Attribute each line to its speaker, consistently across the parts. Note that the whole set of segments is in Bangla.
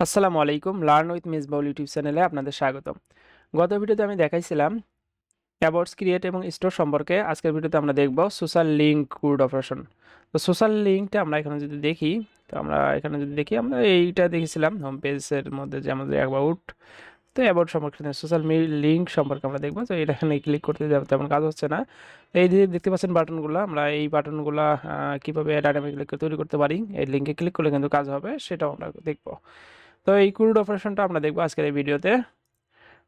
Speaker 1: আসসালামু আলাইকুম। লার্ন উইথ মিসবাউল ইউটিউব চ্যানেলে আপনাদের স্বাগতম। গত ভিডিওতে আমি দেখাইছিলাম অ্যাবাউটস ক্রিয়েট এবং স্টোর সম্পর্কে। আজকের ভিডিওতে আমরা দেখব সোশ্যাল লিঙ্ক কুড অপারেশন। তো সোশ্যাল লিঙ্কটা আমরা এখানে যদি দেখি, তো আমরা এখানে যদি দেখি, আমরা এইটা দেখেছিলাম হোম পেজের মধ্যে যে আমাদের অ্যাবাউট। তো অ্যাবাউট সম্পর্কে সোশ্যাল লিঙ্ক সম্পর্কে আমরা দেখবো। তো এটা এখানে ক্লিক করতে যাবে তেমন কাজ হচ্ছে না। এই যে দেখতে পাচ্ছেন বাটনগুলো, আমরা এই বাটনগুলো কীভাবে ডাইনামিকলি তৈরি করতে পারি, এই লিঙ্কে ক্লিক করলে কিন্তু কাজ হবে, সেটাও আমরা দেখবো। তো এই কুড অপারেশনটা আমরা দেখবো আজকের এই ভিডিওতে।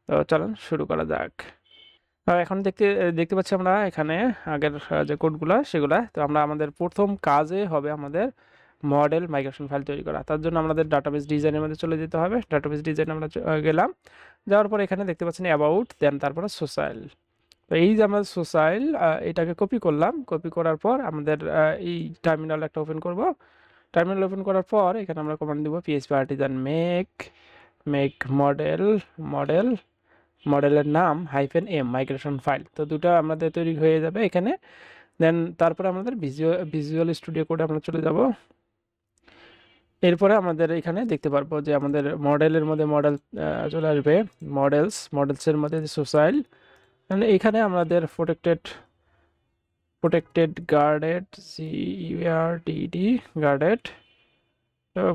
Speaker 1: তো চলুন শুরু করা যাক। এখন দেখতে দেখতে পাচ্ছি আমরা এখানে আগের যে কোডগুলো সেগুলা। তো আমরা আমাদের প্রথম কাজে হবে আমাদের মডেল মাইগ্রেশন ফাইল তৈরি করা। তার জন্য আমাদের ডাটাবেস ডিজাইনের মধ্যে চলে যেতে হবে। ডাটাবেস ডিজাইন আমরা গেলাম, যাওয়ার পর এখানে দেখতে পাচ্ছেন অ্যাবাউট, দেন তারপরে সোশ্যাল। তো এই যে আমরা সোশ্যাল এটাকে কপি করলাম, কপি করার পর আমাদের এই টার্মিনাল একটা ওপেন করব। টার্মিনাল ওপেন করার পর এখানে আমরা কমান্ড দিব PHP Artisan make make model model মডেলের নাম -m মাইগ্রেশন ফাইল। তো দুটো আমাদের তৈরি হয়ে যাবে এখানে। দেন তারপরে আমাদের ভিজুয়াল স্টুডিও কোডে আমরা চলে যাব। এরপরে আমাদের এখানে দেখতে পারবো যে আমাদের মডেলের মধ্যে মডেল চলে আসবে। মডেলসের মধ্যে সোশ্যাল, মানে এখানে আমাদের protected guarded CURTD guarded.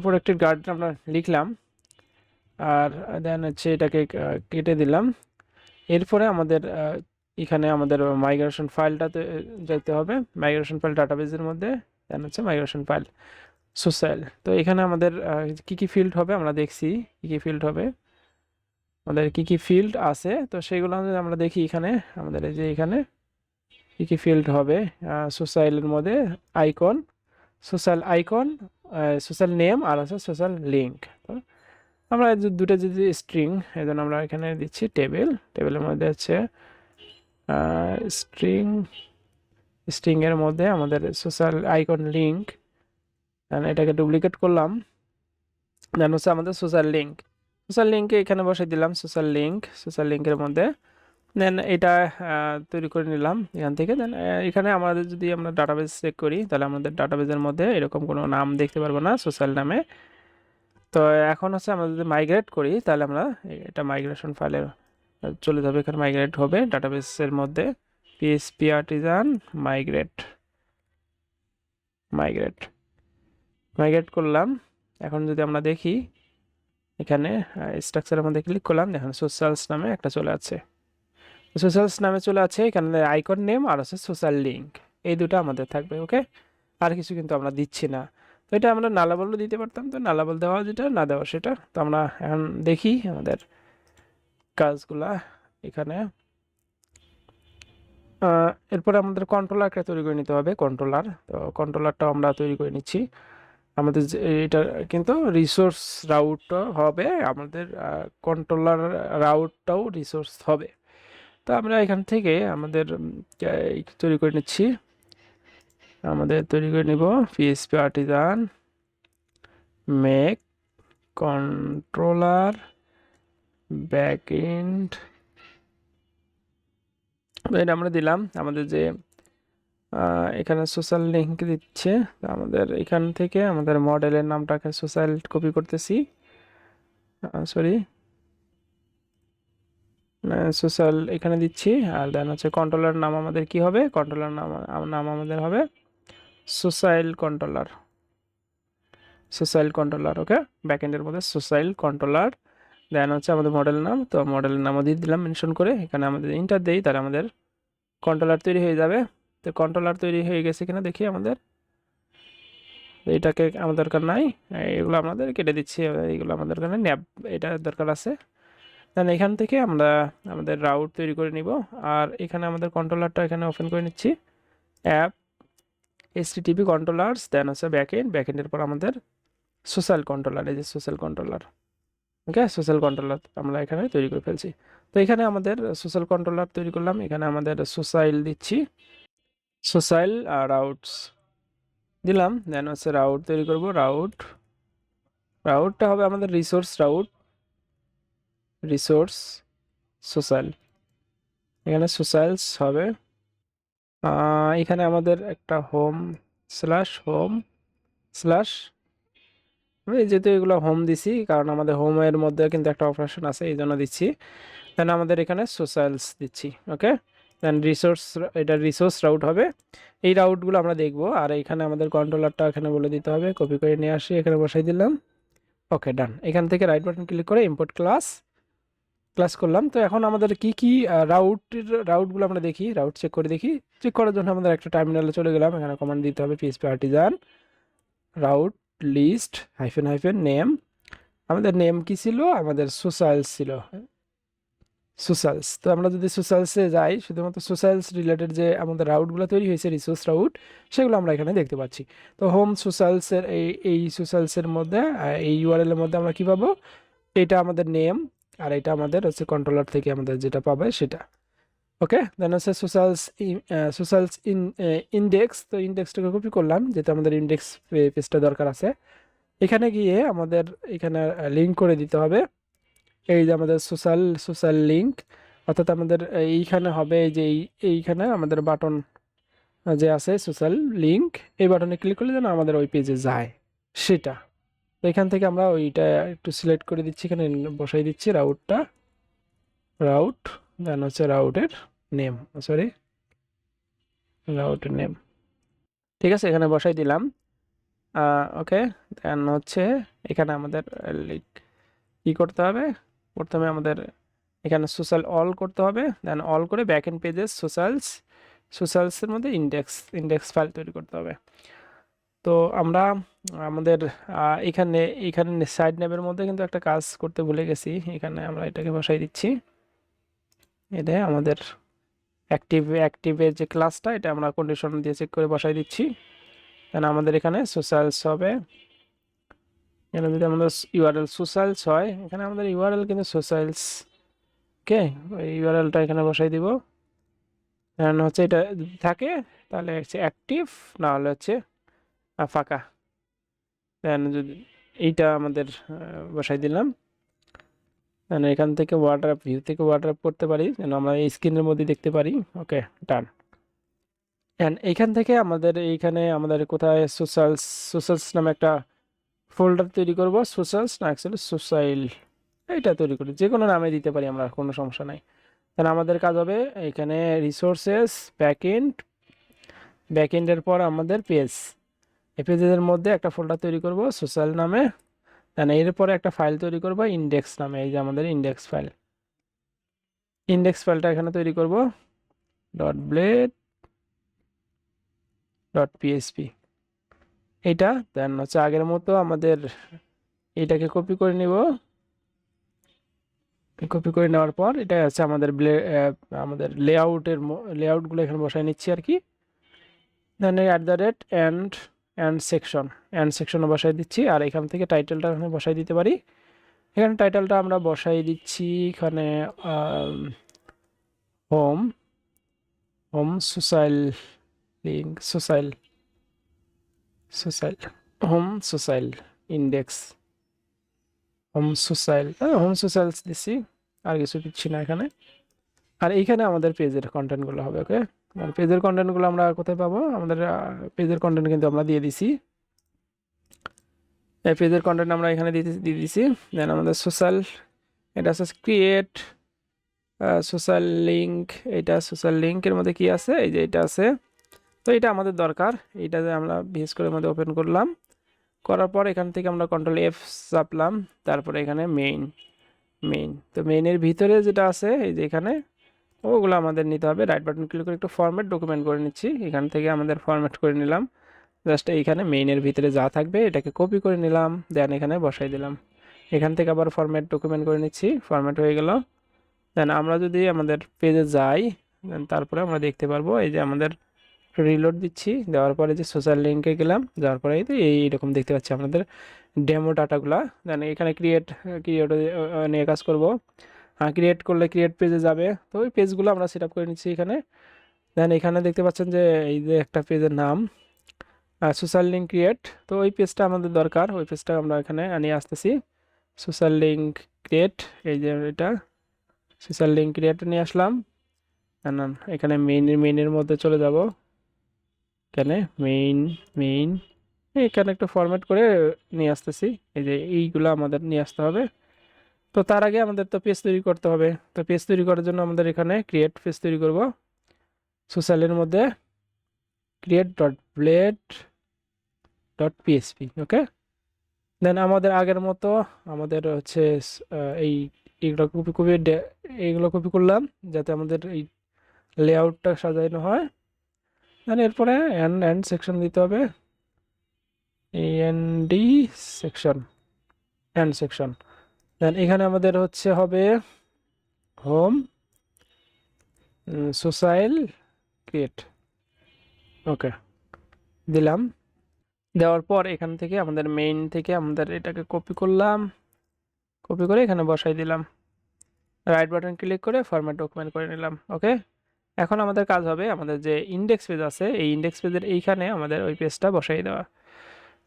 Speaker 1: Protected guard আমরা লিখলাম, আর দেন হচ্ছে এটাকে কেটে দিলাম। এরপরে আমাদের এখানে আমাদের মাইগ্রেশন ফাইলটাতে যেতে হবে, মাইগ্রেশন ফাইল ডাটাবেজের মধ্যে, দেন হচ্ছে মাইগ্রেশন ফাইল সোশ্যাল। তো এখানে আমাদের কি কি ফিল্ড হবে আমরা দেখছি, কি কি ফিল্ড হবে, আমাদের কি কি ফিল্ড আছে। তো সেগুলো আমরা দেখি এখানে আমাদের এই যে এখানে কি কি ফিল্ড হবে। সোশ্যালের মধ্যে icon, social icon, social name, আর আছে সোশ্যাল লিঙ্ক। তো আমরা দুটো যদি স্ট্রিং, এই জন্য আমরা এখানে দিচ্ছি টেবিলের মধ্যে হচ্ছে স্ট্রিং, স্ট্রিংয়ের মধ্যে আমাদের সোশ্যাল আইকন লিঙ্ক, এটাকে ডুপ্লিকেট করলাম। দেন হচ্ছে আমাদের সোশ্যাল লিঙ্কে এখানে বসে দিলাম সোশ্যাল লিঙ্কের মধ্যে। দেন এটা তৈরি করে নিলাম এখান থেকে। দেন এখানে আমাদের যদি আমরা ডাটাবেস চেক করি, তাহলে আমাদের ডাটাবেসের মধ্যে এরকম কোনো নাম দেখতে পারবো না সোশ্যাল নামে। তো এখন হচ্ছে আমরা যদি মাইগ্রেট করি, তাহলে আমরা এটা মাইগ্রেশন ফাইলের চলে যাবে, এখানে মাইগ্রেট হবে ডাটাবেসের মধ্যে PHP Artisan migrate migrate migrate করলাম। এখন যদি আমরা দেখি এখানে স্ট্রাকচারের মধ্যে ক্লিক করলাম, দেখেন সোশ্যালস নামে একটা চলে আছে, সোশ্যালস নামে চলে আছে। এখানে আইকন নেম আর আছে সোশ্যাল লিঙ্ক, এই দুটো আমাদের থাকবে। ওকে, আর কিছু কিন্তু আমরা দিচ্ছি না। তো এটা আমরা নালাবলও দিতে পারতাম, তো নালাবল দেওয়া যেটা, না দেওয়া সেটা। তো আমরা এখন দেখি আমাদের কাজগুলা এখানে। এরপরে আমাদের কন্ট্রোলারটা তৈরি করে নিতে হবে, কন্ট্রোলার। তো কন্ট্রোলারটাও আমরা তৈরি করে নিচ্ছি। আমাদের এটা কিন্তু রিসোর্স রাউটও হবে, আমাদের কন্ট্রোলার রাউটটাও রিসোর্স হবে। তো আমরা এখান থেকে আমাদের তৈরি করে নিচ্ছি, আমাদের তৈরি করে নিব PHP Artisan make controller backend. এটা আমরা দিলাম আমাদের যে এখানে সোশ্যাল লিঙ্ক দিচ্ছে। আমাদের এখান থেকে আমাদের মডেলের নামটাকে সোশ্যাল কপি করতেছি, সরি সোশ্যাল এখানে দিচ্ছি। আর দেন হচ্ছে কন্ট্রোলার নাম আমাদের কি হবে, কন্ট্রোলার নাম আমাদের হবে সোশ্যাল কন্ট্রোলার। ওকে, ব্যাকএন্ডের মধ্যে সোশ্যাল কন্ট্রোলার। দেন হচ্ছে আমাদের মডেল নাম, তো মডেলের নামও দিয়ে দিলাম মেনশন করে। এখানে আমাদের ইন্টার দেই, তাহলে আমাদের কন্ট্রোলার তৈরি হয়ে যাবে। তো কন্ট্রোলার তৈরি হয়ে গেছে কিনা দেখি আমাদের। এটাকে আমাদের দরকার নাই, এগুলো আমাদের কেটে দিচ্ছি, এইগুলো আমাদের দরকার নেই, ন্যাপ এটা দরকার আছে। দেন এখান থেকে আমরা আমাদের রাউট তৈরি করে নিব। আর এখানে আমাদের কন্ট্রোলারটা এখানে ওপেন করে নিচ্ছি, অ্যাপ HTTP কন্ট্রোলার্স, দেন হচ্ছে ব্যাকএন্ডের পর আমাদের সোশ্যাল কন্ট্রোলার, এই যে সোশ্যাল কন্ট্রোলার। ওকে, সোশ্যাল কন্ট্রোলার আমরা এখানে তৈরি করে ফেলছি। তো এখানে আমাদের সোশ্যাল কন্ট্রোলার তৈরি করলাম, এখানে আমাদের সোশ্যাল দিচ্ছি, সোশ্যাল রাউটস দিলাম। দেন হচ্ছে রাউট তৈরি করব, রাউটটা হবে আমাদের রিসোর্স সোশ্যাল, এখানে সোশ্যালস হবে। এখানে আমাদের একটা হোম স্ল্যাশ আমি যেহেতু এগুলো হোম দিছি, কারণ আমাদের হোমের মধ্যে কিন্তু একটা অপারেশন আছে, এই জন্য দিচ্ছি। দেন আমাদের এখানে সোশ্যালস দিচ্ছি, ওকে। দেন রিসোর্স, এটা রিসোর্স রাউট হবে। এই রাউটগুলো আমরা দেখব। আর এখানে আমাদের কন্ট্রোলারটা এখানে বলে দিতে হবে, কপি করে নিয়ে আসি, এখানে বসাই দিলাম। ওকে, ডান। এখান থেকে রাইট বাটন ক্লিক করে ইম্পোর্ট ক্লাস করলাম। তো এখন আমাদের কি কি রাউটগুলো আমরা দেখি, রাউট চেক করে দেখি। চেক করার জন্য আমাদের একটা টার্মিনালে চলে গেলাম, এখানে কমান্ড দিতে হবে PHP artisan route list hyphen hyphen name. আমাদের নেম কি ছিল? আমাদের সোশ্যালস ছিল, সোশ্যালস। তো আমরা যদি সোশ্যালসে যাই, শুধুমাত্র সোশ্যালস রিলেটেড যে আমাদের রাউটগুলো তৈরি হয়েছে, রিসোর্স রাউট, সেগুলো আমরা এখানে দেখতে পাচ্ছি। তো হোম সোশ্যালসের এই সোশ্যালসের মধ্যে, এই ইউআরএল এর মধ্যে আমরা কি পাবো? এটা আমাদের নেম, আর এটা আমাদের হচ্ছে কন্ট্রোলার থেকে আমাদের যেটা পাবে সেটা। ওকে, দেন হচ্ছে সোশ্যালস ইন্ডেক্স। তো ইন্ডেক্সটাকে কপি করলাম, যেটা আমাদের ইন্ডেক্স পেজটা দরকার আছে। এখানে গিয়ে আমাদের এখানে লিঙ্ক করে দিতে হবে, এই যে আমাদের সোশ্যাল লিঙ্ক। অর্থাৎ আমাদের এইখানে হবে এই যে এইখানে আমাদের বাটন যে আছে সোশ্যাল লিঙ্ক, এই বাটনে ক্লিক করলে যেন আমাদের ওই পেজে যায় সেটা। তো এখান থেকে আমরা ওইটা একটু সিলেক্ট করে দিচ্ছি, এখানে বসাই দিচ্ছি রাউট। দেন হচ্ছে রাউটের নেম, সরি, রাউটের নেম, ঠিক আছে, এখানে বসাই দিলাম। ওকে, দেন হচ্ছে এখানে আমাদের কি করতে হবে? প্রথমে আমাদের এখানে সোশ্যাল অল করতে হবে, দেন অল করে ব্যাক এন্ড পেজেস সোশ্যালসের মধ্যে ইন্ডেক্স ফাইল তৈরি করতে হবে। তো আমরা আমাদের এখানে সাইড নেমের মধ্যে কিন্তু একটা কাজ করতে ভুলে গেছি, এখানে আমরা এটাকে বসাই দিচ্ছি। এটা আমাদের অ্যাক্টিভের যে ক্লাসটা, এটা আমরা কন্ডিশন দিয়ে চেক করে বসাই দিচ্ছি। দেন আমাদের এখানে সোশ্যালস হবে। এখানে যদি আমাদের ইউআরএল সোশ্যালস হয়, এখানে আমাদের ইউআরএল কিন্তু সোশ্যালস। ওকে, ওই ইউআরএলটা এখানে বসাই দিব। দেন হচ্ছে এটা যদি থাকে তাহলে হচ্ছে অ্যাক্টিভ, না হলে হচ্ছে ফাঁকা। দেন যদি এইটা আমাদের বসাই দিলাম। দেন এখান থেকে ওয়াটারআপ ভিউ থেকে ওয়াটারআপ করতে পারি, যেন আমরা এই স্ক্রিনের মধ্যে দেখতে পারি। ওকে, ডান। অ্যান্ড এইখান থেকে এইখানে আমাদের কোথায় সোশ্যালস নামে একটা ফোল্ডার তৈরি করব। সোশ্যালস না, অ্যাকচুয়ালি সোশ্যাল, এইটা তৈরি করি, যে কোনো নামে দিতে পারি আমরা, কোনো সমস্যা নাই। তাহলে আমাদের কাজ হবে এখানে রিসোর্সেস ব্যাকএন্ডের পর আমাদের পেজ, এই পেজের মধ্যে একটা ফোল্ডার তৈরি করব সোশ্যাল নামে। দেন এরপরে একটা ফাইল তৈরি করব ইন্ডেক্স নামে, এই যে আমাদের ইন্ডেক্স ফাইলটা এখানে তৈরি করব .blade.php এইটা। দেন হচ্ছে আগের মতো আমাদের এইটাকে কপি করে নিব। কপি করে নেওয়ার পর এটা হচ্ছে আমাদের লেআউটগুলো এখানে বসাই নিচ্ছি আর কি। দেন @and সেকশনও বসাই দিচ্ছি। আর এখান থেকে টাইটেলটা এখানে বসাই দিতে পারি। এখানে টাইটেলটা আমরা বসাই দিচ্ছি এখানে home social link, social home social index, home socials দিচ্ছি, আর কিছু দিচ্ছি না এখানে। আর এইখানে আমাদের পেজের কন্টেন্টগুলো হবে। ওকে, আর পেজের কন্টেন্টগুলো আমরা কোথায় পাবো? আমাদের পেজের কন্টেন্ট কিন্তু আমরা দিয়ে দিছি, এই পেজের কন্টেন্ট আমরা এখানে দিয়ে দিছি। দেন আমাদের এটা আছে ক্রিয়েট সোশ্যাল লিঙ্ক। এটা সোশ্যাল লিঙ্কের মধ্যে কি আছে? এই যে এটা আছে। তো এটা আমাদের দরকার, এইটা যে আমরা বিশেষ করে মধ্যে ওপেন করলাম, করার পর এখান থেকে আমরা কন্ট্রোল F চাপলাম, তারপরে এখানে মেইন। তো মেইনের ভিতরে যেটা আছে এই যে এখানে, ওগুলো আমাদের নিতে হবে। রাইট বাটন ক্লিক করে একটু ফরম্যাট ডকুমেন্ট করে নিচ্ছি, এখান থেকে আমাদের ফরম্যাট করে নিলাম। জাস্ট এইখানে মেইনের ভিতরে যা থাকবে এটাকে কপি করে নিলাম, দেন এখানে বসাই দিলাম। এখান থেকে আবার ফরম্যাট ডকুমেন্ট করে নিচ্ছি, ফরম্যাট হয়ে গেল। দেন আমরা যদি আমাদের পেজে যাই, দেন তারপরে আমরা দেখতে পারবো এই যে আমাদের রিলোড দিচ্ছি, দেওয়ার পরে যে সোশ্যাল লিঙ্কে গেলাম, যাওয়ার পরে তো এইরকম দেখতে পাচ্ছি আমাদের ডেমো ডাটাগুলা। দেন এখানে ক্রিয়েট নিয়ে কাজ করব। ক্রিয়েট করলে ক্রিয়েট পেজে যাবে, তো ওই পেজগুলো আমরা সেট আপ করে নিচ্ছি এখানে। দেন এখানে দেখতে পাচ্ছেন যে এই যে একটা পেজের নাম সোশ্যাল লিঙ্ক ক্রিয়েট, তো ওই পেজটা আমাদের দরকার, ওই পেজটা আমরা এখানে নিয়ে আসতেছি। সোশ্যাল লিঙ্ক ক্রিয়েট, এই যে এটা সোশ্যাল লিঙ্ক ক্রিয়েট নিয়ে আসলাম। এখানে মেইনের মধ্যে চলে যাব, এখানে মেইন এখানে একটু ফরম্যাট করে নিয়ে আসতেছি, এই যে এইগুলো আমাদের নিয়ে আসতে হবে। তো তার আগে আমাদের তো পেজ তৈরি করতে হবে। তো পেজ তৈরি করার জন্য আমাদের এখানে ক্রিয়েট পেজ তৈরি করব। সোশ্যালের মধ্যে create dot blade dot PHP, okay. Then আমাদের আগের মতো আমাদের হচ্ছে এই এইগুলো কপি কপি এইগুলো কপি করলাম যাতে আমাদের এই লেআউটটা সাজানো হয়। দেন এরপরে এন্ড সেকশন দিতে হবে, এন্ডি সেকশন, এন্ড সেকশন। দেন এখানে আমাদের হচ্ছে হবে হোম সোশ্যাল ক্রিয়েট, ওকে দিলাম। দেওয়ার পর এখান থেকে আমাদের মেইন থেকে আমাদের এটাকে কপি করলাম, কপি করে এখানে বসাই দিলাম, রাইট বাটন ক্লিক করে ফরম্যাট ডকুমেন্ট করে নিলাম, ওকে। এখন আমাদের কাজ হবে আমাদের যে ইন্ডেক্স পেজ আছে এই ইন্ডেক্স পেজের এইখানে আমাদের ওই পেজটা বসাই দেওয়া।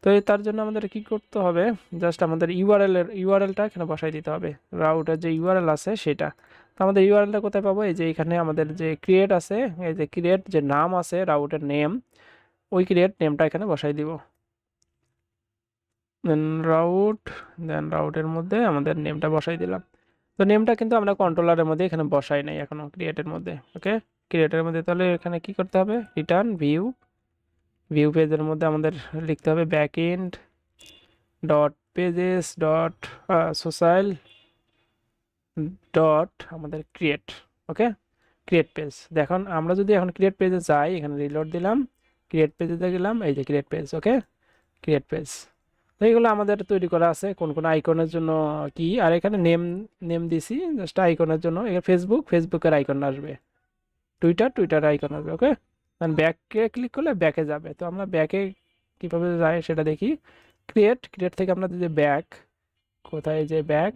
Speaker 1: তো তার জন্য আমাদের কি করতে হবে, জাস্ট আমাদের ইউআরএলটা এখানে বসাই দিতে হবে, রাউটের যে ইউআরএল আছে সেটা। তো আমাদের ইউআরএলটা কোথায় পাবো, এই যে এখানে আমাদের যে ক্রিয়েট আছে, এই যে ক্রিয়েট যে নাম আছে রাউটের নেম, ওই ক্রিয়েট নেমটা এখানে বসাই দিব। দেন রাউট, দেন রাউটের মধ্যে আমাদের নেমটা বসাই দিলাম। তো নেমটা কিন্তু আমরা কন্ট্রোলারের মধ্যে এখানে বসাই নাই এখনো, ক্রিয়েটের মধ্যে, ওকে। ক্রিয়েটের মধ্যে তাহলে এখানে কি করতে হবে, রিটার্ন ভিউ, ভিউ পেজের মধ্যে আমাদের লিখতে হবে backend dot pages dot social dot আমাদের ক্রিয়েট, ওকে। Create page. দেখুন আমরা যদি এখন ক্রিয়েট পেজে যাই, এখানে রিলোড দিলাম, ক্রিয়েট পেজে গেলাম, এই যে create page, okay. Create page. তো এইগুলো আমাদের তৈরি করা আছে কোন কোন আইকনের জন্য কি, আর এখানে নেম নেম দিছি জাস্ট আইকনের জন্য। এখানে ফেসবুকের আইকন আসবে, টুইটার আইকন আসবে, ওকে। কারণ ব্যাকে ক্লিক করলে ব্যাকে যাবে। তো আমরা ব্যাকে কীভাবে যায় সেটা দেখি। ক্রিয়েট থেকে আমরা যে ব্যাক, কোথায় যে ব্যাক,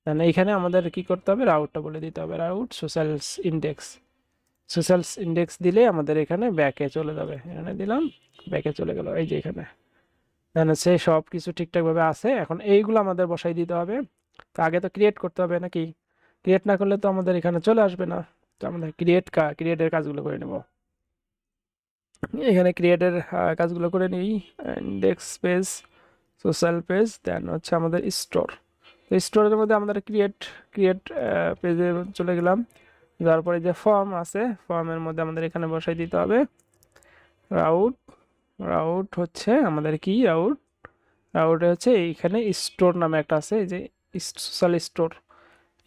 Speaker 1: দেন এইখানে আমাদের কি করতে হবে, রাউটটা বলে দিতে হবে, রাউট সোশ্যালস ইন্ডেক্স দিলে আমাদের এখানে ব্যাকে চলে যাবে, এখানে দিলাম, ব্যাকে চলে গেল, এই যে এখানে। দেন হচ্ছে সব কিছু ঠিকঠাকভাবে আছে। এখন এইগুলো আমাদের বসাই দিতে হবে। তো আগে তো ক্রিয়েট করতে হবে নাকি, ক্রিয়েট না করলে তো আমাদের এখানে চলে আসবে না। তো আমাদের ক্রিয়েটের কাজগুলো করে নেব। এখানে ক্রিয়েটের কাজগুলো করে নিই, ইন্ডেক্স পেজ, সোশ্যাল পেজ, দেন হচ্ছে আমাদের স্টোর। তো স্টোরের মধ্যে আমাদের ক্রিয়েট পেজে চলে গেলাম। তারপরে যে ফর্ম আছে, ফর্মের মধ্যে আমাদের এখানে বসাই দিতে হবে রাউট। রাউট হচ্ছে আমাদের কি, রাউটে হচ্ছে এইখানে স্টোর নামে একটা আছে, এই যে সোশ্যাল স্টোর,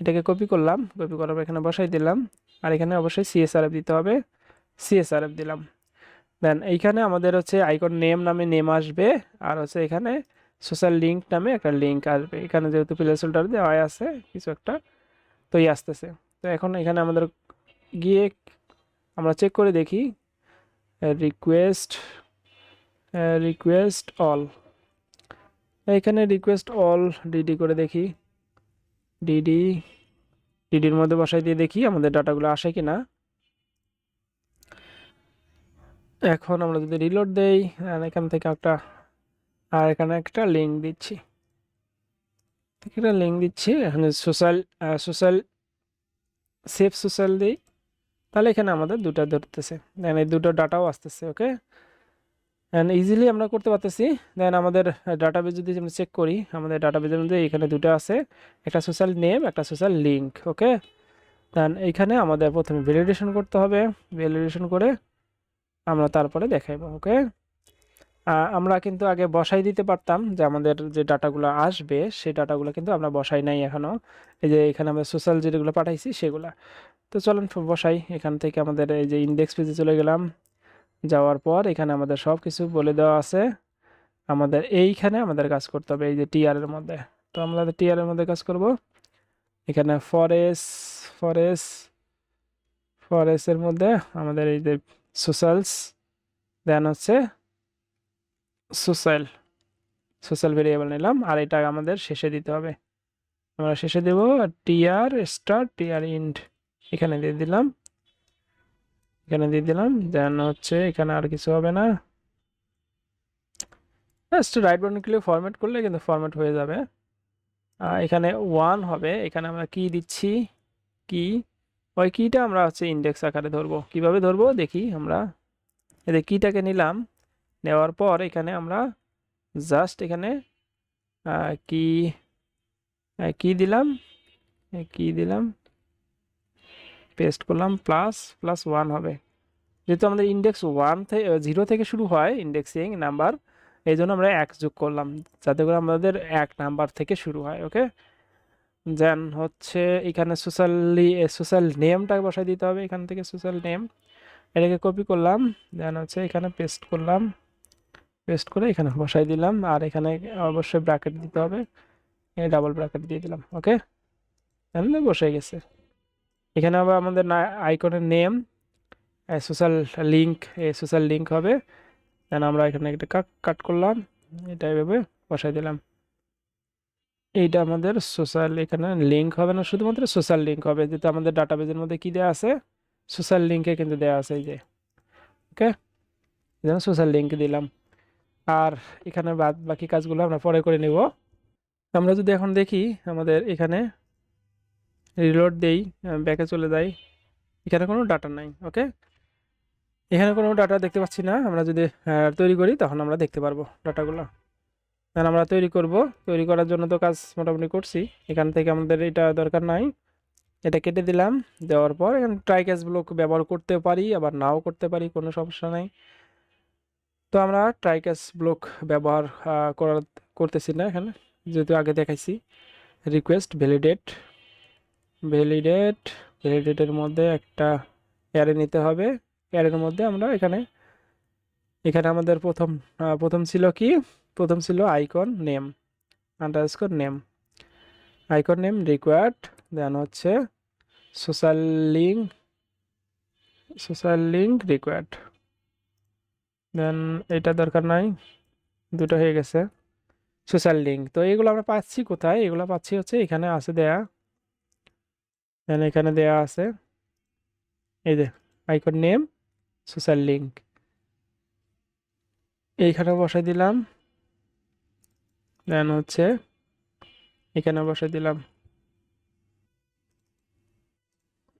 Speaker 1: এটাকে কপি করলাম, কপি করার পর এখানে বসাই দিলাম। আর এখানে অবশ্যই সিএসআরএফ দিতে হবে, সিএসআরএফ দিলাম। দেন এইখানে আমাদের হচ্ছে আইকন নেম নামে নেম আসবে, আর হচ্ছে এখানে সোশ্যাল লিঙ্ক নামে একটা লিঙ্ক আসবে। এখানে যেহেতু প্লেসহোল্ডার দেওয়া আছে কিছু একটা, তো এই আসতেছে। তো এখন এখানে আমাদের গিয়ে আমরা চেক করে দেখি, রিকোয়েস্ট রিকোয়েস্ট অল, এখানে রিকোয়েস্ট অল ডিডি করে দেখি, ডিডির মধ্যে বসাই দিয়ে দেখি আমাদের ডাটাগুলো আসে কিনা। এখন আমরা যদি রিলোড দেই, এখান থেকে একটা, আর এখানে একটা লিঙ্ক দিচ্ছি, এখানে সোশ্যাল সেভ সোশ্যাল দিই, তাহলে এখানে আমাদের দুটো ধরতেছে, দেন এই দুটো ডাটাও আসতেছে, ওকে। অ্যান্ড ইজিলি আমরা করতে পারতেছি। দেন আমাদের ডাটাবেজ যদি আমরা চেক করি, আমাদের ডাটাবেজের মধ্যে এখানে দুটো আছে, একটা সোশ্যাল নেম, একটা সোশ্যাল লিঙ্ক, ওকে। দেন এইখানে আমাদের প্রথমে ভ্যালিডেশন করতে হবে, ভ্যালিডেশন করে আমরা তারপরে দেখাইব, ওকে। আমরা কিন্তু আগে বসাই দিতে পারতাম যে আমাদের যে ডাটাগুলো আসবে সেই ডাটাগুলো কিন্তু আমরা বসাই নাই এখনো। এই যে এখানে আমরা সোশ্যাল যেগুলো পাঠাইছি সেগুলা। তো চলেন বসাই। এখান থেকে আমাদের এই যে ইন্ডেক্স পেজে চলে গেলাম, যাওয়ার পর এখানে আমাদের সব কিছু বলে দেওয়া আছে। আমাদের এইখানে আমাদের কাজ করতে হবে এই যে টিআর এর মধ্যে। তো আমরা টিআর এর মধ্যে কাজ করব। এখানে ফরেস ফরেস্টের মধ্যে আমাদের এই যে সোশ্যালস, দেন হচ্ছে সোশ্যাল সোশ্যাল ভেরিয়েবল নিলাম, আর এটা আমাদের শেষে দিতে হবে। আমরা শেষে দেব টিআর স্টার টিআর ইন্ড, এখানে দিয়ে দিলাম, দেন হচ্ছে এখানে আর কিছু হবে না, just right button click format করলে কিন্তু ফরম্যাট হয়ে যাবে। এখানে 1 হবে, এখানে আমরা কি দিচ্ছি, কি, ওই কিটা আমরা হচ্ছে ইন্ডেক্স আকারে ধরবো। কিভাবে ধরবো দেখি আমরা, এই যে কিটাকে নিলাম, নেওয়ার পর এখানে আমরা জাস্ট এখানে কি কি দিলাম কি দিলাম পেস্ট করলাম ++1 হবে, যেহেতু আমাদের ইন্ডেক্স 0 থেকে শুরু হয় ইন্ডেক্সিং নাম্বার, এই জন্য আমরা 1 যোগ করলাম যাতে করে আমাদের 1 নাম্বার থেকে শুরু হয়। ওকে, দেন হচ্ছে এখানে সোশ্যাল নেমটা বসাই দিতে হবে, এখান থেকে সোশ্যাল নেম এটাকে কপি করলাম, দেন হচ্ছে এখানে পেস্ট করলাম, পেস্ট করে এখানে বসাই দিলাম, আর এখানে অবশ্যই ব্র্যাকেট দিতে হবে, এই ডাবল ব্র্যাকেট দিয়ে দিলাম। ওকে, তাহলে বসে গেছে। এখানে আবার আমাদের আইকনের নেম সোশ্যাল লিঙ্ক হবে, দেন আমরা এখানে একটা কাট করলাম, এটা এভাবে বসাই দিলাম। এইটা আমাদের সোশ্যাল, এখানে লিঙ্ক হবে না, শুধুমাত্র সোশ্যাল লিঙ্ক হবে, যেহেতু আমাদের ডাটাবেজের মধ্যে কি দেওয়া আছে, সোশ্যাল লিঙ্কে কিন্তু দেওয়া আছে এই যে। ওকে, এই জন্য সোশ্যাল লিঙ্ক দিলাম। আর এখানে বাকি কাজগুলো আমরা পরে করে নিব। আমরা যদি এখন দেখি আমাদের এখানে রিলোড দেই, ব্যাকে চলে যাই, এখানে কোনো ডাটা নাই। ওকে, এখানে কোনো ডাটা দেখতে পাচ্ছি না, আমরা যদি তৈরি করি তখন আমরা দেখতে পারবো ডাটাগুলো। দেন আমরা তৈরি করার জন্য তো কাজ মোটামুটি করছি, এখান থেকে আমাদের এটা দরকার নাই, এটা কেটে দিলাম। দেওয়ার পর এখানে ট্রাই ক্যাচ ব্লক ব্যবহার করতে পারি, আবার নাও করতে পারি, কোনো সমস্যা নাই। তো আমরা ট্রাই ক্যাচ ব্লক ব্যবহার করতেছি না এখানে, যেহেতু আগে দেখাইছি। রিকোয়েস্ট ভ্যালিডেটের মধ্যে একটা অ্যারে নিতে হবে, অ্যারের মধ্যে আমরা এখানে আমাদের প্রথম ছিল কি, প্রথম ছিল icon name underscore name, icon name required, then হচ্ছে সোশ্যাল লিঙ্ক রিকোয়ার্ড, দেন এটা দরকার নাই, দুটো হয়ে গেছে। সোশ্যাল লিঙ্ক, তো এগুলো আমরা পাচ্ছি কোথায়, এগুলো পাচ্ছি হচ্ছে এখানে আছে দেয়া, দেন এখানে দেয়া আছে এই যে আইকন নেম সোশ্যাল লিঙ্ক, এইখানে বসাই দিলাম, দেন হচ্ছে এখানে বসাই দিলাম।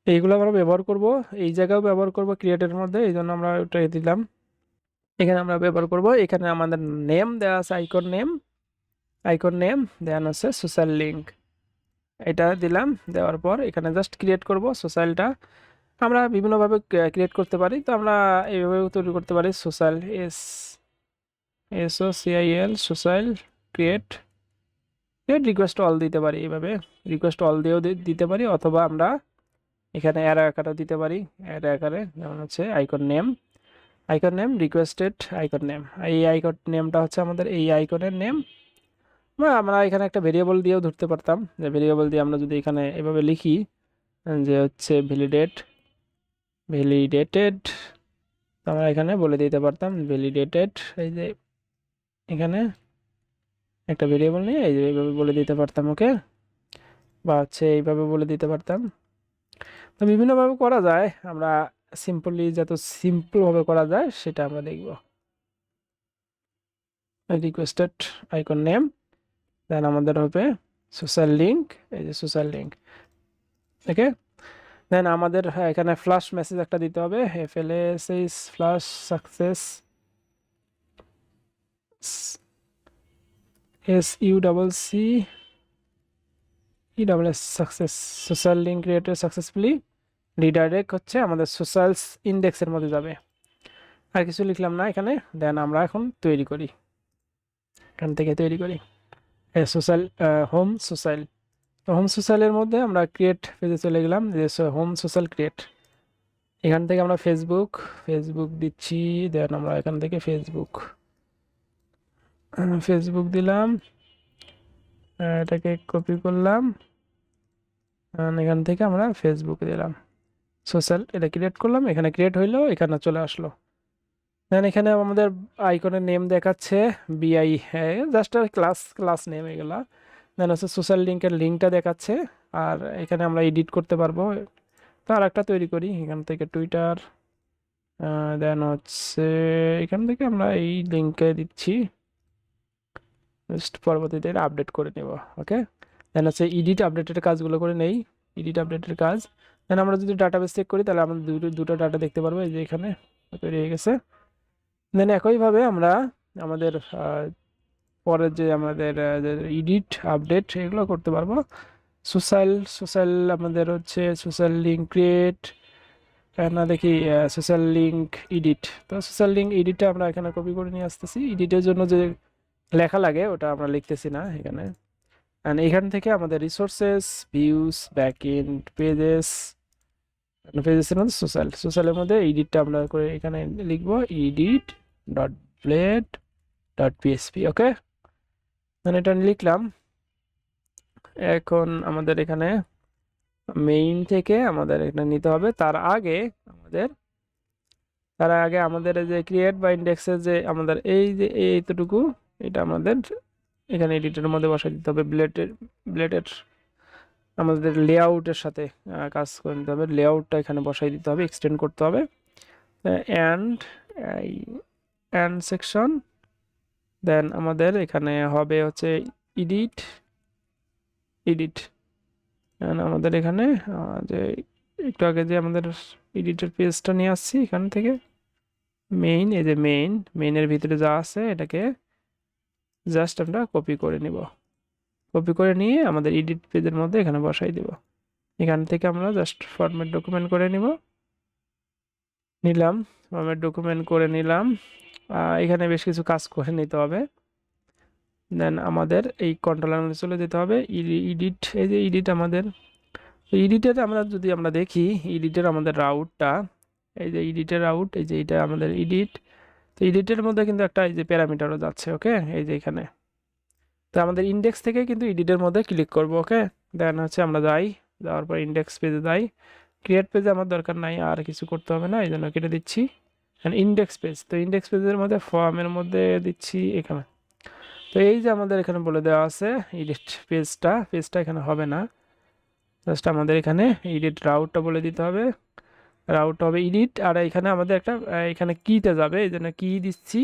Speaker 1: এইগুলো আমরা ব্যবহার করব, এই জায়গাও ব্যবহার করব ক্রিয়েটের মধ্যে, এই জন্য আমরা ওটাই দিলাম। এখানে আমরা ব্যবহার করব, এখানে আমাদের নেম দেওয়া আছে আইকন নেম দেন হচ্ছে সোশ্যাল লিঙ্ক, এটা দিলাম। দেওয়ার পর এখানে জাস্ট ক্রিয়েট করব সোশ্যালটা, আমরা বিভিন্নভাবে ক্রিয়েট করতে পারি, তো আমরা এইভাবেও তৈরি করতে পারি। Social SOCIAL social create request all দিতে পারি, এইভাবে রিকোয়েস্ট অল দিয়েও দিতে পারি, অথবা আমরা এখানে অ্যারো আকারও দিতে পারি, অ্যারো আকারে, যেমন হচ্ছে icon name requested icon name, এই আইকন নেমটা হচ্ছে আমাদের এই আইকনের নেম, বা আমরা এখানে একটা ভেরিয়েবল দিয়েও ধরতে পারতাম, যে ভেরিয়েবল দিয়ে আমরা যদি এখানে এভাবে লিখি যে হচ্ছে ভ্যালিডেটেড, আমরা এখানে বলে দিতে পারতাম ভ্যালিডেটেড, এই যে এখানে একটা ভেরিয়েবল নিয়ে এই যে এইভাবে বলে দিতে পারতাম। ওকে, বা হচ্ছে এইভাবে বলে দিতে পারতাম। তো বিভিন্নভাবে করা যায়, আমরা যত সিম্পলভাবে করা যায় সেটা আমরা দেখব। রিকোয়েস্টেড আইকন নেম, দেন আমাদের হবে সোশ্যাল লিঙ্ক, এই যে সোশ্যাল লিঙ্ক। ওকে, দেন আমাদের এখানে ফ্লাশ মেসেজ একটা দিতে হবে, FLAS flash success SUCCES success, social link created successfully, redirect হচ্ছে আমাদের সোশ্যাল ইন্ডেক্সের মধ্যে যাবে। আর কিছু লিখলাম না এখানে, দেন আমরা এখন তৈরি করি, এখান থেকে তৈরি করি সোশ্যাল হোম সোশ্যালের মধ্যে আমরা ক্রিয়েট পেজে চলে গেলাম, যে হোম সোশ্যাল ক্রিয়েট, এখান থেকে আমরা ফেসবুক দিচ্ছি, দেন আমরা এখান থেকে ফেসবুক দিলাম, এটাকে কপি করলাম, এখান থেকে আমরা ফেসবুক দিলাম, সোশ্যাল এটা ক্রিয়েট করলাম, এখানে ক্রিয়েট হইলো, এখানে চলে আসলো। দেন এখানে আমাদের আইকনের নেম দেখাচ্ছে BI, জাস্ট ক্লাস নেম এগুলা। দেন হচ্ছে সোশ্যাল লিঙ্কের লিঙ্কটা দেখাচ্ছে, আর এখানে আমরা এডিট করতে পারবো। তো আর একটা তৈরি করি এখান থেকে টুইটার, দেন হচ্ছে এখান থেকে আমরা এই লিঙ্কে দিচ্ছি, জাস্ট পরবর্তীতে এটা আপডেট করে নেব। ওকে, দেন হচ্ছে আপডেটের কাজগুলো করে নেই, আপডেটের কাজ। দেন আমরা যদি ডাটাবেস চেক করি তাহলে আমরা দুটো ডাটা দেখতে পারবো, এই যে এখানে তৈরি হয়ে গেছে। দেন একইভাবে আমরা আমাদের পরের যে আমাদের এডিট আপডেট এগুলো করতে পারবো। সোশ্যাল আমাদের হচ্ছে সোশ্যাল লিঙ্ক ক্রিয়েট, না দেখি সোশ্যাল লিঙ্ক এডিট। তো সোশ্যাল লিঙ্ক এডিটটা আমরা এখানে কপি করে নিয়ে আসতেছি। এডিটের জন্য যে লেখা লাগে ওটা আমরা লিখতেছি না এখানে। অ্যান্ড এখান থেকে আমাদের রিসোর্সেস, ভিউস, ব্যাকএন্ড, পেজেসের মধ্যে সোশ্যালের মধ্যে এডিটটা আমরা করে এখানে লিখবো edit dot blade dot PHP. Okay, মানে এটা লিখলাম। এখন আমাদের এখানে মেইন থেকে আমাদের এটা নিতে হবে। তার আগে আমাদের এই যে ক্রিয়েট বা ইন্ডেক্সের যে আমাদের এই যে এইটুকু, এটা আমাদের এখানে এডিটের মধ্যে বসাই দিতে হবে। ব্লেডের আমাদের লেআউটের সাথে কাজ করে নিতে হবে। লেআউটটা এখানে বসাই দিতে হবে, এক্সটেন্ড করতে হবে। অ্যান্ড অ্যান্ড সেকশন, দেন আমাদের এখানে হবে হচ্ছে এডিট এডিট। আমাদের এখানে যে একটু আগে যে আমাদের এডিটের পেজটা নিয়ে আসছি এখান থেকে মেইন, এই যে মেইনের ভিতরে যা আছে এটাকে জাস্ট আমরা কপি করে নিব। কপি করে নিয়ে আমাদের এডিট পেজের মধ্যে এখানে বসাই দিব। এখান থেকে আমরা জাস্ট ফরম্যাট ডকুমেন্ট করে নিলাম। ফরম্যাট ডকুমেন্ট করে নিলাম। এখানে বেশ কিছু কাজ করে নিতে হবে। দেন আমাদের এই কন্ট্রোলার মধ্যে চলে যেতে হবে। এডিট, এই যে এডিট আমাদের এডিটের যদি আমরা দেখি এডিটের আমাদের রাউটটা, এই যে এডিটের রাউট, এই যে এটা আমাদের এডিট। তো এডিটের মধ্যে কিন্তু একটা এই যে প্যারামিটারও যাচ্ছে। ওকে, এই যে এখানে। তো আমাদের ইন্ডেক্স থেকে কিন্তু এডিটের মধ্যে ক্লিক করব। ওকে, দেন হচ্ছে আমরা যাওয়ার পর ইন্ডেক্স পেজে যাই। ক্রিয়েট পেজে আমার দরকার নাই, আর কিছু করতে হবে না, এই জন্য কেটে দিচ্ছি। ইন্ডেক্স পেজ, তো ইন্ডেক্স পেজের মধ্যে ফর্মের মধ্যে দিচ্ছি এখানে। তো এই যে আমাদের এখানে বলে দেওয়া আছে এডিট পেজটা এখানে হবে না, জাস্ট আমাদের এখানে এডিট রাউটটা বলে দিতে হবে। রাউট হবে এডিট, আর এখানে আমাদের একটা এখানে কিতে যাবে, এই জন্য কি দিচ্ছি।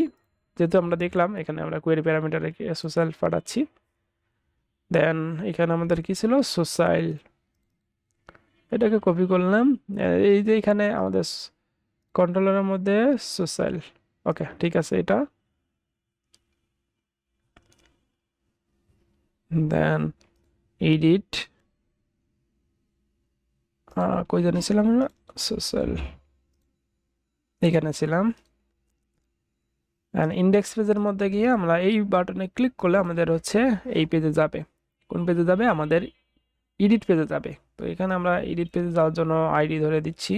Speaker 1: যেহেতু আমরা দেখলাম এখানে আমরা কোয়েরি প্যারামিটারে সোশ্যাল পাঠাচ্ছি। দেন এখানে আমাদের কি ছিল, সোশ্যাল, এটাকে কপি করলাম। এই যে এখানে আমাদের কন্ট্রোলারের মধ্যে সোশ্যাল। ওকে, ঠিক আছে। এটা দেন এডিট, কই জানিয়েছিলাম আমরা, সোশ্যাল, এখানে ছিলাম। অ্যান্ড ইন্ডেক্স পেজের মধ্যে গিয়ে আমরা এই বাটনে ক্লিক করলে আমাদের হচ্ছে এই পেজে যাবে। কোন পেজে যাবে, আমাদের এডিট পেজে যাবে। তো এখানে আমরা এডিট পেজে যাওয়ার জন্য আইডি ধরে দিচ্ছি।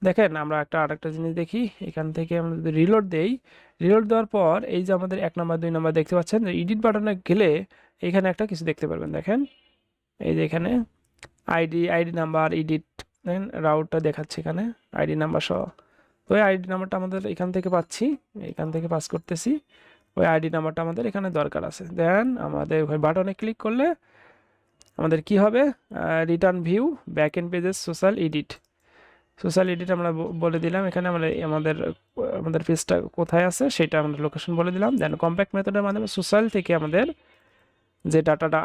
Speaker 1: দেখেন আমরা আরেকটা জিনিস দেখি, এখান থেকে আমরা যদি রিলোড দেই, রিলোড দেওয়ার পর এই যে আমাদের 1 নাম্বার 2 নাম্বার দেখতে পাচ্ছেন, এডিট বাটনে গেলে এখানে একটা কিছু দেখতে পারবেন। দেখেন এই যে এখানে আইডি নাম্বার, এডিট, দেখেন রাউটটা দেখাচ্ছে এখানে আইডি নাম্বার সহ। তো ওই আইডি নাম্বারটা আমাদের এখান থেকে পাচ্ছি, এখান থেকে পাস করতেছি। ওই আইডি নাম্বারটা আমাদের এখানে দরকার আছে। দেন আমাদের ওই বাটনে ক্লিক করলে আমাদের কি হবে, return view back end pages social edit আমরা বলে দিলাম। এখানে আমরা আমাদের পেজটা কোথায় আছে সেটা আমরা লোকেশন বলে দিলাম। দেন কম্প্যাক্ট মেথডের মাধ্যমে সোশ্যাল থেকে আমাদের যে ডাটাটা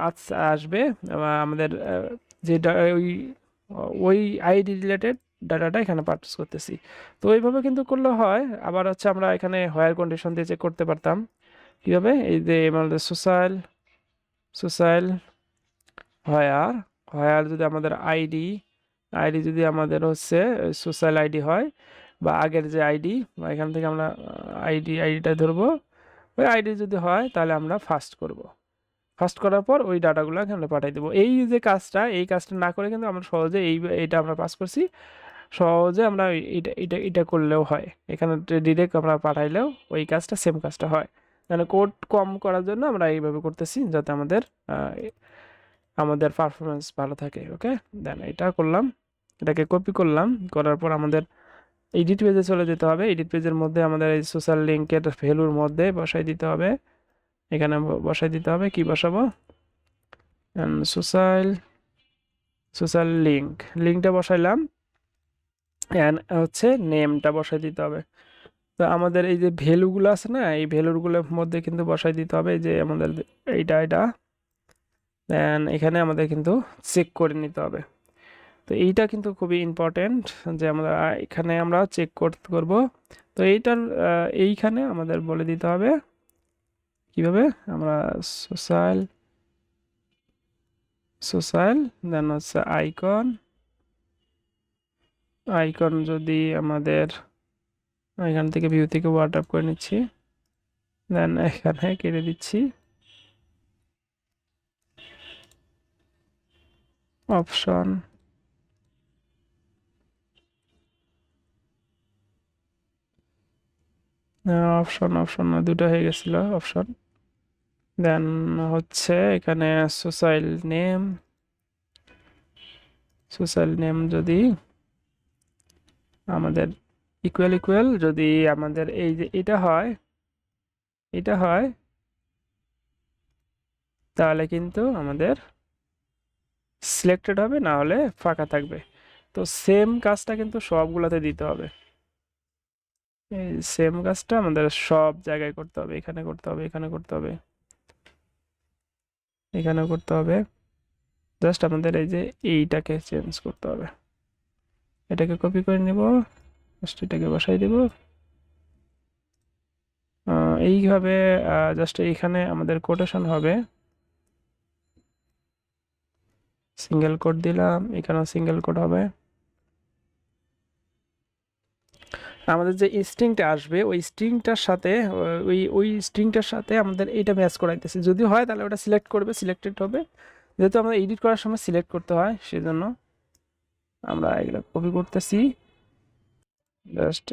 Speaker 1: আসবে, আমাদের যে ওই আইডি রিলেটেড ডাটাটা এখানে পারচেস করতেছি। তো এইভাবে কিন্তু করলে হয়। আবার হচ্ছে আমরা এখানে হোয়ার কন্ডিশন দিয়ে চেক করতে পারতাম। কীভাবে, এই যে আমাদের সোশ্যাল হোয়ার যদি আমাদের আইডি যদি আমাদের হচ্ছে সোশ্যাল আইডি হয়, বা আগের যে আইডি, বা এখান থেকে আমরা আইডিটা ধরবো। ওই আইডি যদি হয় তাহলে আমরা ফার্স্ট করার পর ওই ডাটাগুলো এখানে পাঠিয়ে দেবো। এই কাজটা না করে কিন্তু আমরা সহজে এইটা আমরা পাস করছি। সহজে আমরা এটা করলেও হয়, এখানে ডিরেক্ট আমরা পাঠাইলেও ওই কাজটা সেম কাজটা হয়। মানে কোড কম করার জন্য আমরা এইভাবে করতেছি, যাতে আমাদের পারফরমেন্স ভালো থাকে। ওকে, দেন এটা করলাম, এটাকে কপি করলাম, করার পর আমাদের এডিট পেজে চলে যেতে হবে। এডিট পেজের মধ্যে আমাদের এই সোশ্যাল লিঙ্কের ভ্যালুর মধ্যে বসাই দিতে হবে। এখানে বসাই দিতে হবে, কি বসাবো, সোশ্যাল লিঙ্কটা বসাইলাম। অ্যান্ড হচ্ছে নেমটা বসাই দিতে হবে। তো আমাদের এই যে ভ্যালুগুলো আছে না, এই ভ্যালুগুলোর মধ্যে কিন্তু বসাই দিতে হবে যে আমাদের এটা দেন এখানে আমাদের কিন্তু চেক করে নিতে হবে। তো তো এইটা কিন্তু খুবই ইম্পর্টেন্ট যে আমরা এখানে আমরা চেক করব। তো এইটার এইখানে আমাদের বলে দিতে হবে কিভাবে আমরা সোশ্যাল সোশ্যাল দেন হচ্ছে আইকন যদি আমাদের এখান থেকে ভিউ থেকে ওয়ার্ড আপ করে নিচ্ছি, দেন এখানে কেটে দিচ্ছি অপশন, অপশন দুটো হয়ে গেছিল অপশন। দেন হচ্ছে এখানে সোশ্যাল নেম যদি আমাদের ইকুয়াল যদি আমাদের এই যে এটা হয় তাহলে কিন্তু আমাদের সিলেক্টেড হবে, না হলে ফাঁকা থাকবে। তো সেম কাজটা কিন্তু সবগুলোতে দিতে হবে। এই সেম কাজটা আমাদের সব জায়গায় করতে হবে, এখানে করতে হবে, এখানে করতে হবে, এখানেও করতে হবে। জাস্ট আমাদের এই যে এইটাকে চেঞ্জ করতে হবে, এটাকে কপি করে নিব, জাস্ট এটাকে বসাই দেব এইভাবে। জাস্ট এইখানে আমাদের কোটেশন হবে, সিঙ্গেল কোট দিলাম, এখানেও সিঙ্গেল কোট হবে। আমাদের যে স্ট্রিংটা আসবে ওই স্ট্রিংটার সাথে ওই স্ট্রিংটার সাথে আমাদের এইটা ম্যাচ করাইতেছে, যদি হয় তাহলে ওটা সিলেক্ট করবে, সিলেক্টেড হবে। যেহেতু আমরা এডিট করার সময় সিলেক্ট করতে হয় সেজন্য আমরা এগুলো কপি করতেছি, জাস্ট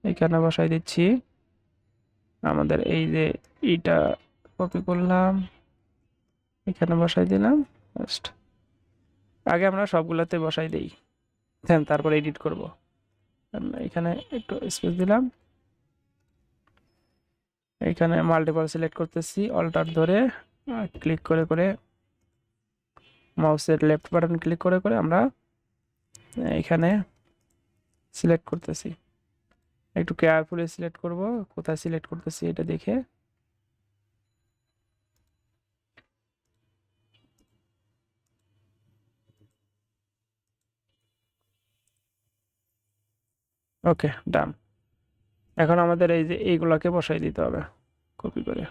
Speaker 1: এখানে বসাই দিচ্ছি। আমাদের এই যে এইটা কপি করলাম, এখানে বসাই দিলাম, জাস্ট আগে আমরা সবগুলোতে বসাই দিই, দেন তারপর এডিট করব। এখানে একটু স্পেস দিলাম, এখানে মাল্টিপল সিলেক্ট করতেছি, অল্টার ধরে ক্লিক করে মাউসের লেফট বাটন ক্লিক করে আমরা এখানে সিলেক্ট করতেছি। একটু কেয়ারফুলি সিলেক্ট করব, কোথায় সিলেক্ট করতেছি এটা দেখে। ওকে, ডান। এখন আমাদের এই যে এইগুলাকে বসাই দিতে হবে কপি করে।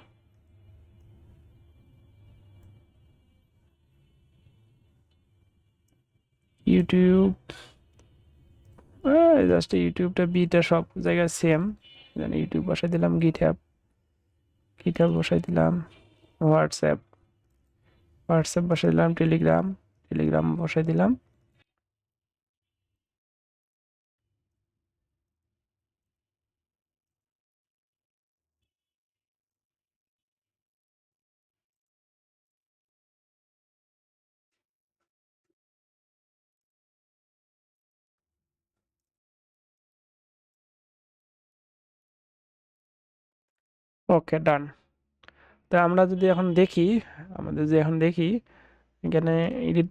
Speaker 1: ইউটিউব, জাস্ট ইউটিউবটা বিটা সব জায়গায় সেম, দেন ইউটিউব বসাই দিলাম, গিটহাব বসাই দিলাম, হোয়াটসঅ্যাপ বসাই দিলাম, টেলিগ্রাম বসাই দিলাম। ওকে, ডান। তো আমরা যদি এখন দেখি, এখানে এডিট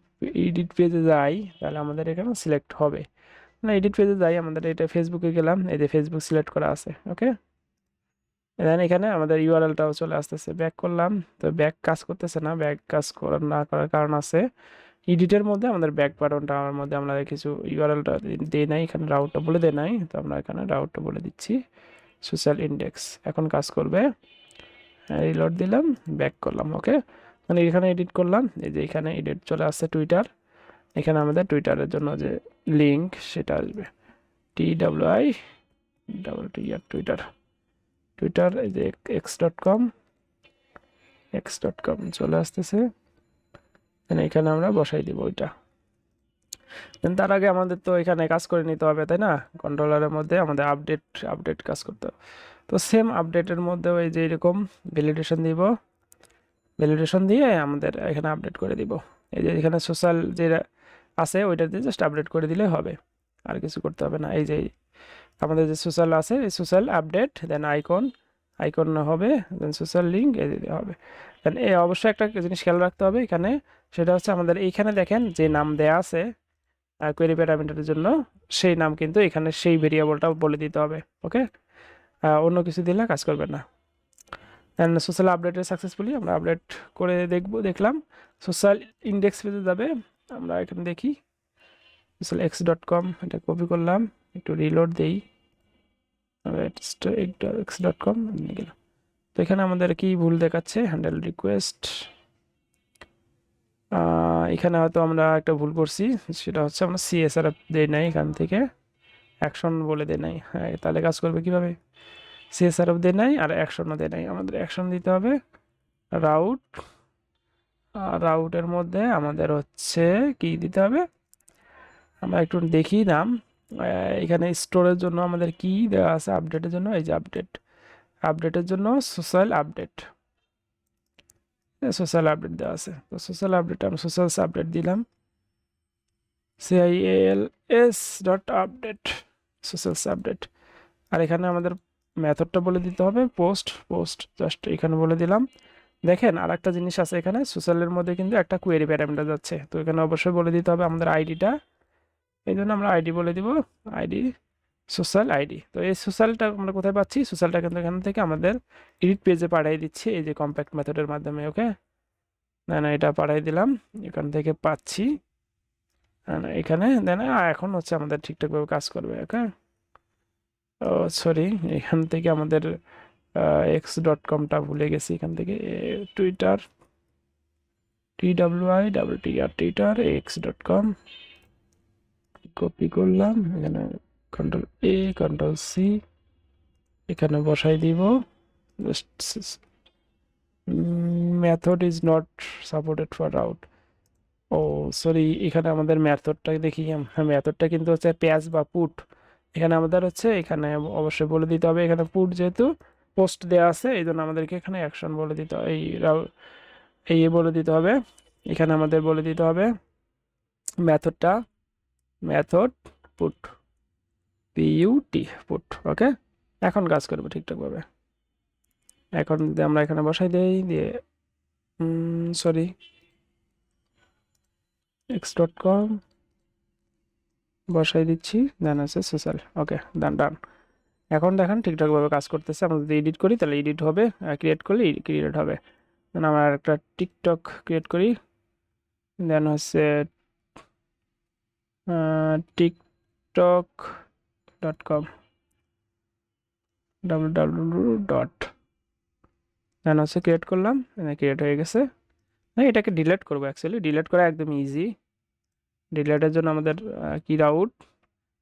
Speaker 1: এডিট পেজে যাই, তাহলে আমাদের এখানে সিলেক্ট হবে না। এডিট পেজে যাই, আমাদের এটা ফেসবুকে গেলাম, এই যে ফেসবুক সিলেক্ট করা আছে। ওকে, দেন এখানে আমাদের ইউআরএলটাও চলে আসতেছে, ব্যাক করলাম। তো ব্যাক কাজ করতেছে না, ব্যাক কাজ না করার কারণ আছে, এডিটের মধ্যে আমাদের ব্যাক বাটনটার মধ্যে আমরা কিছু ইউআরএলটা দিই নাই, এখানে রাউটটা বলে দেয় নাই, তো আমরা এখানে রাউটটা বলে দিচ্ছি সোশ্যাল ইন্ডেক্স। এখন কাজ করবে, রিলোড দিলাম, ব্যাক করলাম। ওকে, মানে এখানে এডিট করলাম, এই যে এখানে এডিট চলে আসছে টুইটার, এখানে আমাদের টুইটারের জন্য যে লিঙ্ক সেটা আসবে, TWI টুইটার, এই যে x.com চলে আসতেছে, এখানে আমরা বসাই দিব ওইটা। তার আগে আমাদের তো এখানে কাজ করে নিতে হবে, তাই না? কন্ট্রোলারের মধ্যে আমাদের আপডেট কাজ করতে হবে। তো সেম আপডেটের মধ্যেও এই যে এরকম ভ্যালিডেশন দিয়ে আমাদের এখানে আপডেট করে দিব। এই যে এখানে সোশ্যাল যে আছে ওইটাতে জাস্ট আপডেট করে দিলে হবে, আর কিছু করতে হবে না। এই যে আমাদের যে সোশ্যাল আছে, এই সোশ্যাল আপডেট, দেন আইকন হবে, দেন সোশ্যাল লিঙ্ক এই দিতে হবে। দেন অবশ্যই একটা জিনিস খেয়াল রাখতে হবে এখানে, সেটা হচ্ছে আমাদের এইখানে দেখেন যে নাম দেয়া আছে কোয়েরি প্যারামিটারের জন্য, সেই নাম কিন্তু এখানে সেই ভেরিয়েবলটা বলে দিতে হবে। ওকে, অন্য কিছু দিলে কাজ করবে না। দেন সোশ্যাল আপডেটে সাকসেসফুলি আমরা আপডেট করে দেখলাম। সোশ্যাল ইন্ডেক্স পেজে যাবে, আমরা এখানে দেখি সোশ্যাল x.com, এটা কপি করলাম, একটু রিলোড দেই, x.com নিয়ে গেলাম। তো এখানে আমাদের কি ভুল দেখাচ্ছে, হ্যান্ডেল রিকোয়েস্ট, এখানে হয়তো আমরা একটা ভুল করছি, সেটা হচ্ছে আমরা CSRF দেই নাই, এখান থেকে অ্যাকশন বলে দেয় নাই। হ্যাঁ, তাহলে কাজ করবে কিভাবে, CSRF দেয় নাই আর অ্যাকশনও দেয় নাই, আমাদের অ্যাকশন দিতে হবে। রাউট, রাউটের মধ্যে আমাদের হচ্ছে কি দিতে হবে, আমরা একটু দেখি নাম, এখানে স্টোরের জন্য আমাদের কি দেওয়া আছে, আপডেটের জন্য এই যে আপডেট, আপডেটের জন্য সোশ্যাল আপডেট, সোশ্যাল আপডেট দেওয়া আছে। তো সোশ্যাল আপডেট আমরা সোশ্যাল আপডেট দিলাম, CIALS.update, সোশ্যাল আপডেট। আর এখানে আমাদের মেথডটা বলে দিতে হবে পোস্ট, পোস্ট জাস্ট এখানে বলে দিলাম। দেখেন আর একটা জিনিস আছে, এখানে সোশ্যালের মধ্যে কিন্তু একটা কোয়েরি প্যারামিটার যাচ্ছে, তো এখানে অবশ্যই বলে দিতে হবে আমাদের আইডিটা, এই জন্য আমরা আইডি বলে দিব, আইডি সোশ্যাল আইডি। তো এই সোশ্যালটা আমরা কোথায় পাচ্ছি, সোশ্যালটা কিন্তু এখান থেকে আমাদের এডিট পেজে পাঠিয়ে দিচ্ছি এই যে কম্প্যাক্ট মেথডের মাধ্যমে। ওকে, না না এটা পাঠিয়ে দিলাম, এখান থেকে পাচ্ছি, এখানে দেন এখন হচ্ছে আমাদের ঠিকঠাকভাবে কাজ করবে। ওকে, ও সরি, এখান থেকে আমাদের x.comটা ভুলে গেছি, এখান থেকে Twitter, TWITTR Twitter x.com copy করলাম, এখানে Ctrl+A Ctrl+C এখানে বসাই দিব, method is not supported for route. Oh sorry, এখানে আমাদের মেথডটা দেখি, মেথডটা কিন্তু হচ্ছে প্যাচ বা পুট, এখানে আমাদের হচ্ছে এখানে অবশ্যই বলে দিতে হবে, এখানে পুট যেহেতু পোস্ট দেওয়া আছে এই জন্য আমাদেরকে এখানে অ্যাকশন বলে দিতে হবে, এই বলে দিতে হবে, এখানে আমাদের বলে দিতে হবে মেথডটা, মেথড পুট, PUT পুট। ওকে, এখন কাজ করবে ঠিকঠাকভাবে। এখন যদি আমরা এখানে বসাই দেই, দিয়ে সরি x.com বসাই দিচ্ছি, দেন আছে সোশ্যাল। ওকে, ডান ডান, এখন দেখেন ঠিকঠাকভাবে কাজ করতেছে। আমরা যদি এডিট করি তাহলে এডিট হবে, ক্রিয়েট করলে ক্রিয়েট হবে। দেন আমরা একটা টিকটক ক্রিয়েট করি, দেন হচ্ছে tiktok.com www. দেন হচ্ছে ক্রিয়েট করলাম, ক্রিয়েট হয়ে গেছে। হ্যাঁ, এটাকে ডিলিট করবো, অ্যাকচুয়ালি ডিলিট করা একদম ইজি। ডিলেটের জন্য আমাদের কি রাউট,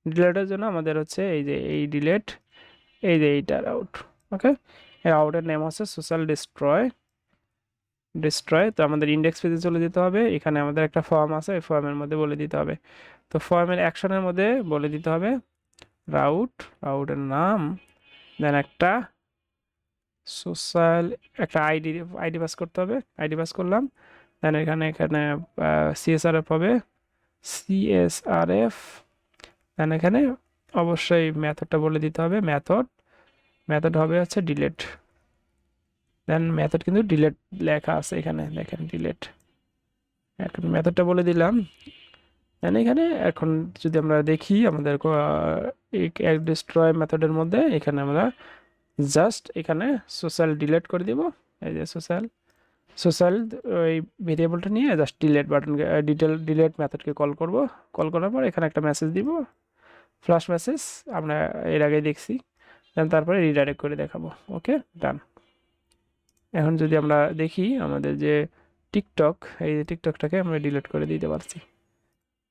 Speaker 1: ডিলেটের জন্য আমাদের হচ্ছে এই যে এই ডিলেট, এই যে এইটা রাউট। ওকে, এই রাউটের নেম হচ্ছে সোশ্যাল ডিস্ট্রয়, ডিস্ট্রয়। তো আমাদের ইন্ডেক্স পেজে চলে যেতে হবে, এখানে আমাদের একটা ফর্ম আছে, ওই ফর্মের মধ্যে বলে দিতে হবে। তো ফর্মের অ্যাকশনের মধ্যে বলে দিতে হবে রাউট, রাউটের নাম, দেন একটা সোশ্যাল, একটা আইডি পাস করতে হবে, আইডি পাস করলাম। দেন এখানে এখানে CSRF হবে, CSRF। দেন এখানে অবশ্যই মেথডটা বলে দিতে হবে, মেথড, মেথড হবে হচ্ছে ডিলেট। দেন মেথড কিন্তু ডিলেট লেখা আছে এখানে, দেখেন ডিলেট, এখন মেথডটা বলে দিলাম। দেন এখানে এখন যদি আমরা দেখি আমাদের ডিস্ট্রয় মেথডের মধ্যে এখানে আমরা জাস্ট এখানে সোশ্যাল ডিলেট করে দিব, এই যে সোশ্যাল, সোশ্যাল ওই ভেরিয়েবলটা নিয়ে জাস্ট ডিলেট বাটনকে ডিলেট মেথডকে কল করব, কল করার পর এখানে একটা মেসেজ দিব, ফ্ল্যাশ মেসেজ, আমরা এর আগে দেখছি। দেন তারপরে রিডাইরেক্ট করে দেখাবো। ওকে, ডান। এখন যদি আমরা দেখি আমাদের যে টিকটক, এই যে টিকটকটাকে আমরা ডিলিট করে দিতে পারছি।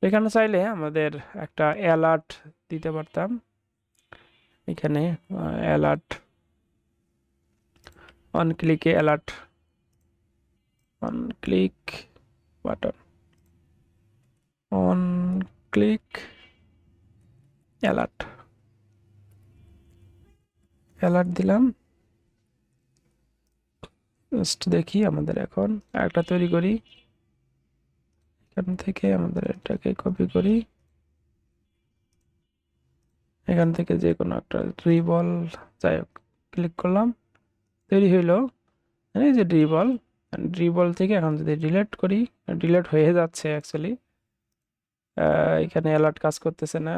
Speaker 1: এখানে চাইলে আমাদের একটা অ্যালার্ট দিতে পারতাম, এখানে অ্যালার্ট, অন ক্লিকে alert, on click button, on click alert, alert দিলাম। জাস্ট দেখি আমাদের এখন একটা তৈরি করি, এখান থেকে আমাদের এটাকে কপি করি, এখান থেকে যে কোনো একটা ড্রিবল, যাই হোক ক্লিক করলাম, তৈরি হইলো এই যে ড্রিবল। ড্রিবল থেকে এখন যদি ডিলিট করি, ডিলিট হয়ে যাচ্ছে অ্যাকচুয়ালি, এখানে অ্যালার্ট কাজ করতেছে না,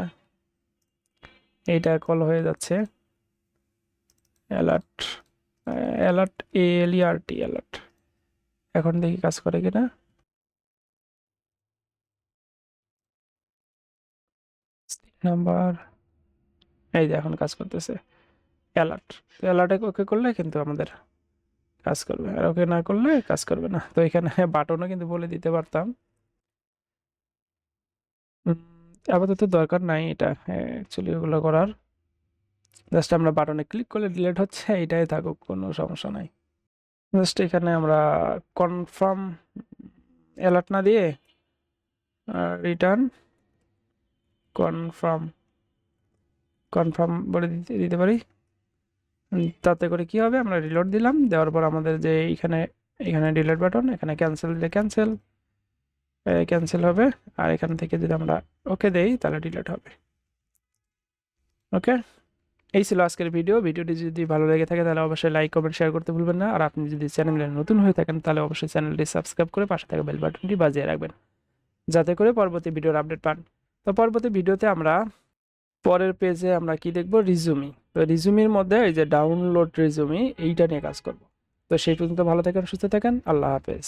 Speaker 1: এইটা কল হয়ে যাচ্ছে, অ্যালার্ট, অ্যালার্ট ALERT অ্যালার্ট। এখন দেখি কাজ করে কিনা, নাম্বার, এই যে এখন কাজ করতেছে অ্যালার্ট। তো অ্যালার্টে ওকে করলে কিন্তু আমাদের কাজ করবে, আর ওকে না করলে কাজ করবে না। তো এখানে বাটনও কিন্তু বলে দিতে পারতাম। উম, আপাতত দরকার নাই এটা অ্যাকচুয়ালি ওগুলো করার। জাস্ট আমরা বাটনে ক্লিক করলে ডিলিট হচ্ছে, এটাই থাকুক, কোনো সমস্যা নাই। জাস্ট এখানে আমরা কনফার্ম অ্যালার্ট না দিয়ে রিটার্ন কনফার্ম কনফার্ম বলে দিতে দিতে পারি। তাতে করে কি হবে, আমরা রিলোড দিলাম, দেওয়ার পর আমাদের যে এখানে এখানে ডিলিট বাটন, এখানে ক্যান্সেল দিলে ক্যান্সেল ক্যান্সেল হবে। আর এখান থেকে যদি আমরা ওকে দেই তাহলে ডিলিট হবে। ওকে, এই ছিল আজকের ভিডিও। ভিডিওটি যদি ভালো লেগে থাকে তাহলে অবশ্যই লাইক কমেন্ট শেয়ার করতে ভুলবেন না। আর আপনি যদি চ্যানেলে নতুন হয়ে থাকেন তাহলে অবশ্যই চ্যানেলটি সাবস্ক্রাইব করে পাশে থাকা বেল বাটনটি বাজিয়ে রাখবেন, যাতে করে পরবর্তী ভিডিওর আপডেট পান। তো পরবর্তী ভিডিওতে আমরা পরের পেজে আমরা কি দেখব, রিজুমি। তো রিজুমির মধ্যে এই যে ডাউনলোড রিজুমি, এইটা নিয়ে কাজ করব। তো সেই পর্যন্ত ভালো থাকেন, সুস্থ থাকেন, আল্লাহ হাফেজ।